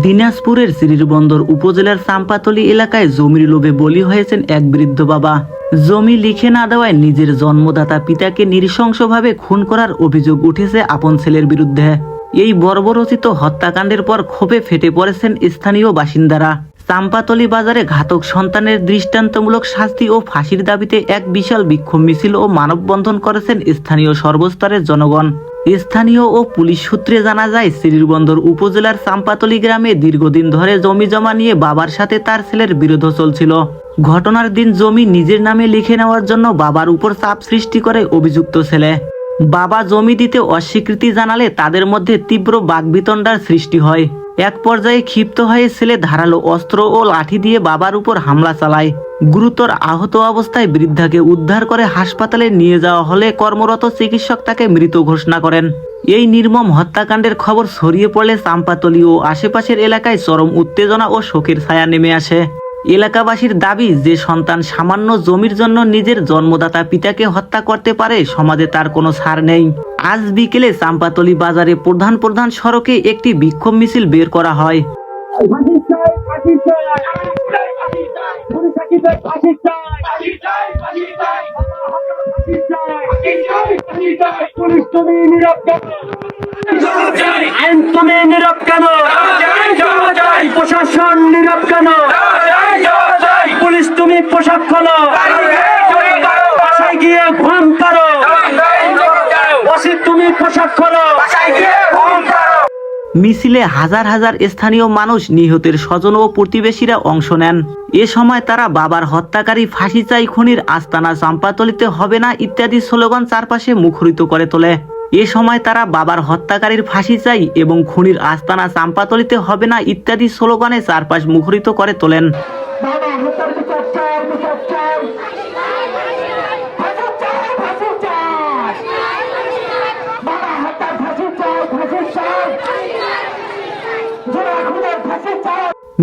দিনাজপুরের শ্রীরবন্দর উপজেলার চাম্পাতলী এলাকায় জমির লোভে বলি হয়েছেন এক বৃদ্ধ বাবা। জমি লিখে না দেওয়ায় নিজের জন্মদাতা পিতাকে নৃশংসভাবে খুন করার অভিযোগ উঠেছে আপন ছেলের বিরুদ্ধে। এই বর্বরচিত হত্যাকাণ্ডের পর ক্ষোভে ফেটে পড়েছেন স্থানীয় বাসিন্দারা। চাম্পাতলী বাজারে ঘাতক সন্তানের দৃষ্টান্তমূলক শাস্তি ও ফাঁসির দাবিতে এক বিশাল বিক্ষোভ মিছিল ও মানববন্ধন করেছেন স্থানীয় সর্বস্তরের জনগণ। স্থানীয় ও পুলিশ সূত্রে জানা যায়, শ্রীরবন্দর উপজেলার চাম্পাতলী গ্রামে দীর্ঘদিন ধরে জমি জমা নিয়ে বাবার সাথে তার ছেলের বিরোধ চলছিল। ঘটনার দিন জমি নিজের নামে লিখে নেওয়ার জন্য বাবার উপর চাপ সৃষ্টি করে অভিযুক্ত ছেলে। বাবা জমি দিতে অস্বীকৃতি জানালে তাদের মধ্যে তীব্র বাকবিতণ্ডার সৃষ্টি হয়। এক পর্যায়ে ক্ষিপ্ত হয়ে ছেলে ধারালো অস্ত্র ও লাঠি দিয়ে বাবার উপর হামলা চালায়। গুরুতর আহত অবস্থায় বৃদ্ধাকে উদ্ধার করে হাসপাতালে নিয়ে যাওয়া হলে কর্মরত চিকিৎসক তাকে মৃত ঘোষণা করেন। এই নির্মম হত্যাকাণ্ডের খবর ছড়িয়ে পড়লে চাম্পাতলী ও আশেপাশের এলাকায় চরম উত্তেজনা ও শোকের ছায়া নেমে আসে। এলাকাবাসীর দাবি, যে সন্তান সামান্য জমির জন্য নিজের জন্মদাতা পিতাকে হত্যা করতে পারে, সমাজে তার কোনো ছাড় নেই। আজ বিকেলে চাম্পাতলী বাজারে প্রধান প্রধান সড়কে একটি বিক্ষোভ মিছিল বের করা হয়। প্রশাসন নীরব কেন? পুলিশ তুমি পোশাক খোলো, বাসায় গিয়ে ঘুম পারো। তুমি পোশাক খোলো। মিছিলে হাজার হাজার স্থানীয় মানুষ, নিহতের স্বজন ও প্রতিবেশীরা অংশ নেন। এ সময় তারা বাবার হত্যাকারী ফাঁসি চাই, খুনির আস্তানা চাম্পাতলীতে হবে না ইত্যাদি স্লোগান চারপাশে মুখরিত করে তোলে। এ সময় তারা বাবার হত্যাকারীর ফাঁসি চাই এবং খুনির আস্তানা চাম্পাতলীতে হবে না ইত্যাদি স্লোগানে চারপাশ মুখরিত করে তোলেন।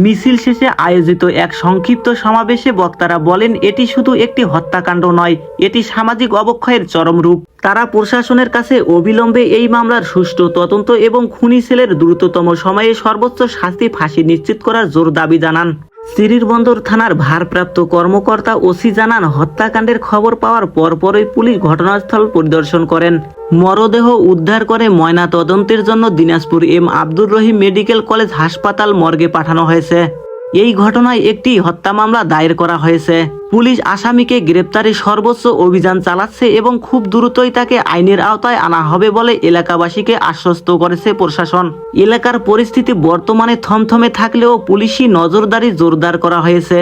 মিছিল শেষে আয়োজিত এক সংক্ষিপ্ত সমাবেশে বক্তারা বলেন, এটি শুধু একটি হত্যাকাণ্ড নয়, এটি সামাজিক অবক্ষয়ের চরম রূপ। তারা প্রশাসনের কাছে অবিলম্বে এই মামলার সুষ্ঠু তদন্ত এবং খুনি ছেলের দ্রুততম সময়ে সর্বোচ্চ শাস্তি ফাঁসি নিশ্চিত করার জোর দাবি জানান। শ্রীরবন্দর থানার ভারপ্রাপ্ত কর্মকর্তা ওসি জানান, হত্যাকাণ্ডের খবর পাওয়ার পরপরই পুলিশ ঘটনাস্থল পরিদর্শন করেন। মরদেহ উদ্ধার করে ময়না তদন্তের জন্য Dinajpur M Abdur Rahim medical college হাসপাতাল মর্গে পাঠানো হয়েছে। এই ঘটনায় একটি হত্যা মামলা দায়ের করা হয়েছে। পুলিশ আসামিকে গ্রেপ্তারে সর্বোচ্চ অভিযান চালাচ্ছে এবং খুব দ্রুতই তাকে আইনের আওতায় আনা হবে বলে এলাকাবাসীকে আশ্বস্ত করেছে প্রশাসন। এলাকার পরিস্থিতি বর্তমানে থমথমে থাকলেও পুলিশি নজরদারি জোরদার করা হয়েছে।